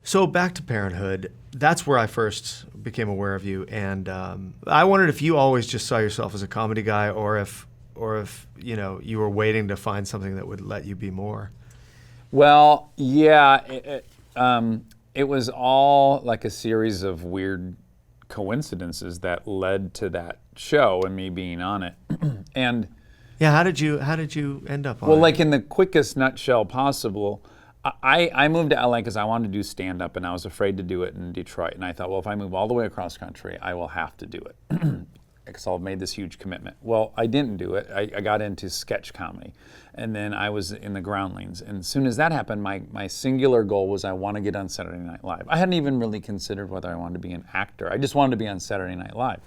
So back to Parenthood, that's where I first became aware of you, and I wondered if you always just saw yourself as a comedy guy, or if you were waiting to find something that would let you be more. Well, yeah, it was all like a series of weird coincidences that led to that show and me being on it. And Yeah, how did you end up on well, it? like in the quickest nutshell possible, I moved to LA because I wanted to do stand-up, and I was afraid to do it in Detroit. And I thought, well, if I move all the way across country, I will have to do it. Because I've made this huge commitment. Well, I didn't do it. I got into sketch comedy. And then I was in the Groundlings. And as soon as that happened, my singular goal was I want to get on Saturday Night Live. I hadn't even really considered whether I wanted to be an actor. I just wanted to be on Saturday Night Live.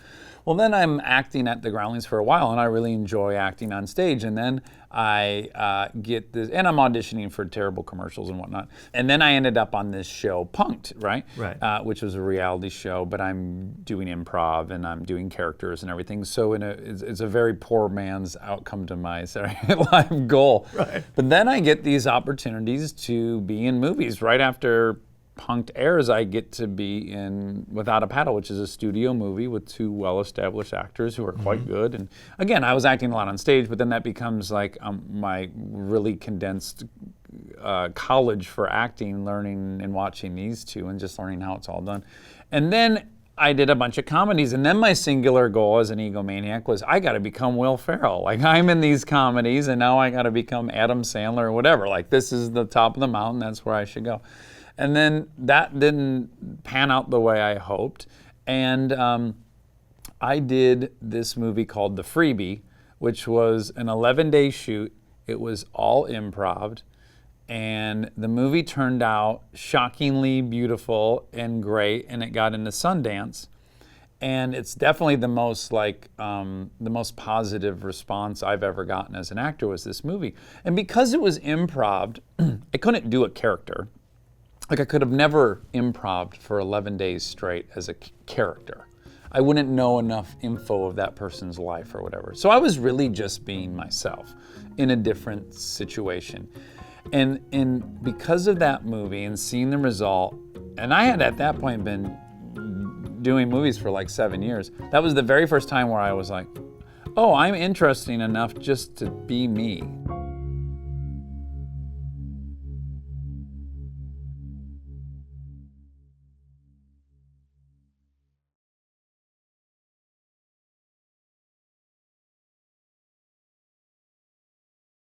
Well, then I'm acting at the Groundlings for a while, and I really enjoy acting on stage. And then I get this, and I'm auditioning for terrible commercials and whatnot. And then I ended up on this show, Punk'd, right? Right. Which was a reality show, but I'm doing improv and I'm doing characters and everything. So it's a very poor man's outcome to my Saturday Night Live goal. Right. But then I get these opportunities to be in movies. Right after Punk'd airs, I get to be in Without a Paddle, which is a studio movie with two well-established actors who are quite good. And again, I was acting a lot on stage, but then that becomes like my really condensed college for acting, learning and watching these two and just learning how it's all done. And then I did a bunch of comedies, and then my singular goal as an egomaniac was I got to become Will Ferrell. Like, I'm in these comedies, and now I got to become Adam Sandler or whatever. Like, this is the top of the mountain. That's where I should go. And then that didn't pan out the way I hoped. And I did this movie called The Freebie, which was an 11-day shoot. It was all improv. And the movie turned out shockingly beautiful and great, and it got into Sundance. And it's definitely the most positive response I've ever gotten as an actor was this movie. And because it was improv, I couldn't do a character. Like, I could have never improv'd for 11 days straight as a character. I wouldn't know enough info of that person's life or whatever. So I was really just being myself in a different situation. And because of that movie and seeing the result, and I had at that point been doing movies for like 7 years, that was the very first time where I was like, oh, I'm interesting enough just to be me.